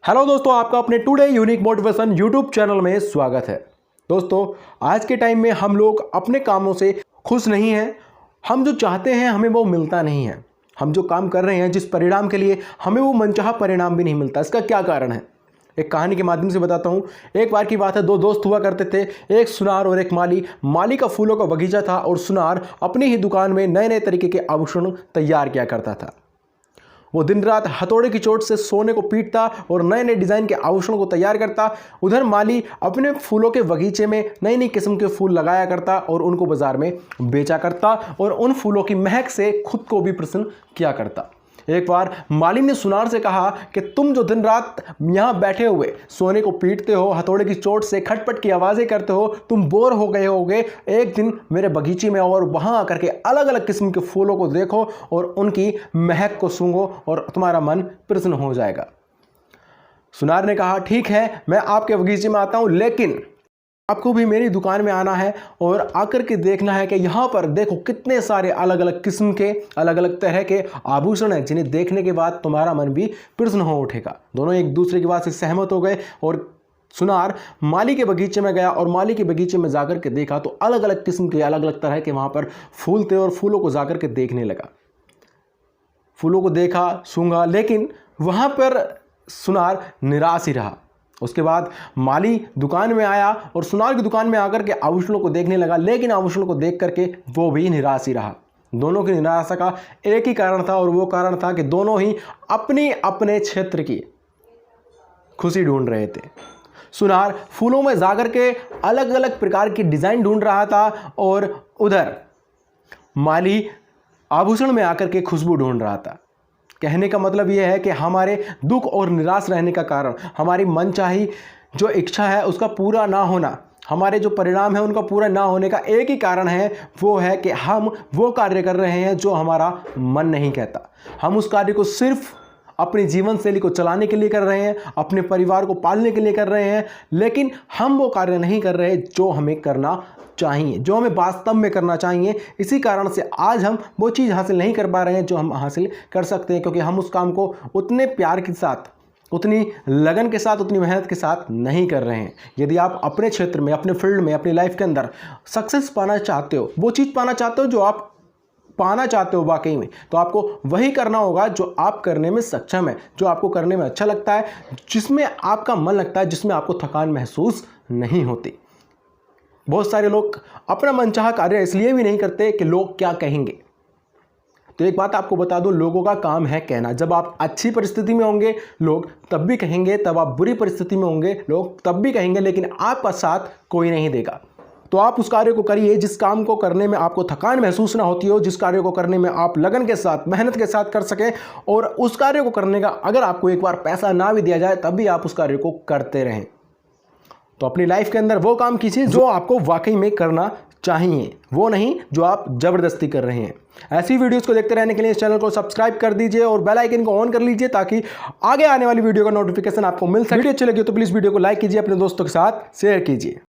Hello दोस्तों, आपका अपने today unique motivation YouTube channel में स्वागत है। दोस्तों, आज के टाइम में हम लोग अपने कामों से खुश नहीं हैं। हम जो चाहते हैं हमें वो मिलता नहीं है। हम जो काम कर रहे हैं, जिस परिणाम के लिए हमें वो मनचाहा परिणाम भी नहीं मिलता। इसका क्या कारण है? एक कहानी के माध्यम से बताता हूँ। एक बार की बात है, दो दोस्त हुआ करते थे, एक सुनार और एक माली। माली का फूलों का बगीचा था और सुनार अपनी ही दुकान में नए नए तरीके के आभूषण तैयार किया करता था। वो दिन रात हथौड़े की चोट से सोने को पीटता और नए नए डिज़ाइन के आभूषणों को तैयार करता। उधर माली अपने फूलों के बगीचे में नई नई किस्म के फूल लगाया करता और उनको बाजार में बेचा करता और उन फूलों की महक से खुद को भी प्रसन्न किया करता। एक बार माली ने सुनार से कहा कि तुम जो दिन रात यहाँ बैठे हुए सोने को पीटते हो, हथौड़े की चोट से खटपट की आवाज़ें करते हो, तुम बोर हो गए होगे। एक दिन मेरे बगीचे में और वहाँ आकर के अलग अलग किस्म के फूलों को देखो और उनकी महक को सूंघो और तुम्हारा मन प्रसन्न हो जाएगा। सुनार ने कहा, ठीक है, मैं आपके बगीचे में आता हूँ, लेकिन आपको भी मेरी दुकान में आना है और आकर के देखना है कि यहाँ पर देखो कितने सारे अलग अलग किस्म के, अलग अलग तरह के आभूषण हैं, जिन्हें देखने के बाद तुम्हारा मन भी प्रसन्न हो उठेगा। दोनों एक दूसरे की बात से सहमत हो गए और सुनार माली के बगीचे में गया और माली के बगीचे में जाकर के देखा तो अलग अलग किस्म के, अलग अलग तरह के वहाँ पर फूल थे और फूलों को जाकर के देखने लगा। फूलों को देखा, सूंघा, लेकिन वहाँ पर सुनार निराश ही रहा। उसके बाद माली दुकान में आया और सुनार की दुकान में आकर के आभूषणों को देखने लगा, लेकिन आभूषणों को देख करके वो भी निराश ही रहा। दोनों की निराशा का एक ही कारण था और वो कारण था कि दोनों ही अपने अपने क्षेत्र की खुशी ढूंढ रहे थे। सुनार फूलों में जाकर के अलग अलग प्रकार की डिज़ाइन ढूंढ रहा था और उधर माली आभूषण में आकर के खुशबू ढूंढ रहा था। कहने का मतलब यह है कि हमारे दुख और निराश रहने का कारण, हमारी मनचाही जो इच्छा है उसका पूरा ना होना, हमारे जो परिणाम है उनका पूरा ना होने का एक ही कारण है, वो है कि हम वो कार्य कर रहे हैं जो हमारा मन नहीं कहता। हम उस कार्य को सिर्फ अपनी जीवन शैली को चलाने के लिए कर रहे हैं, अपने परिवार को पालने के लिए कर रहे हैं, लेकिन हम वो कार्य नहीं कर रहे जो हमें करना चाहिए, जो हमें वास्तव में करना चाहिए। इसी कारण से आज हम वो चीज़ हासिल नहीं कर पा रहे हैं जो हम हासिल कर सकते हैं, क्योंकि हम उस काम को उतने प्यार के साथ, उतनी लगन के साथ, उतनी मेहनत के साथ नहीं कर रहे हैं। यदि आप अपने क्षेत्र में, अपने फील्ड में, अपनी लाइफ के अंदर सक्सेस पाना चाहते हो, वो चीज़ पाना चाहते हो जो आप पाना चाहते हो वाकई में, तो आपको वही करना होगा जो आप करने में सक्षम है, जो आपको करने में अच्छा लगता है, जिसमें आपका मन लगता है, जिसमें आपको थकान महसूस नहीं होती। बहुत सारे लोग अपना मनचाहा कार्य इसलिए भी नहीं करते कि लोग क्या कहेंगे। तो एक बात आपको बता दूं, लोगों का काम है कहना। जब आप अच्छी परिस्थिति में होंगे लोग तब भी कहेंगे, तब आप बुरी परिस्थिति में होंगे लोग तब भी कहेंगे, लेकिन आपका साथ कोई नहीं देगा। तो आप उस कार्य को करिए जिस काम को करने में आपको थकान महसूस ना होती हो, जिस कार्य को करने में आप लगन के साथ, मेहनत के साथ कर सकें, और उस कार्य को करने का अगर आपको एक बार पैसा ना भी दिया जाए तब भी आप उस कार्य को करते रहें। तो अपनी लाइफ के अंदर वो काम कीजिए जो आपको वाकई में करना चाहिए, वो नहीं जो आप जबरदस्ती कर रहे हैं। ऐसी वीडियोस को देखते रहने के लिए इस चैनल को सब्सक्राइब कर दीजिए और बेल आइकन को ऑन कर लीजिए ताकि आगे आने वाली वीडियो का नोटिफिकेशन आपको मिल सके। वीडियो अच्छी लगी तो प्लीज़ वीडियो को लाइक कीजिए, अपने दोस्तों के साथ शेयर कीजिए।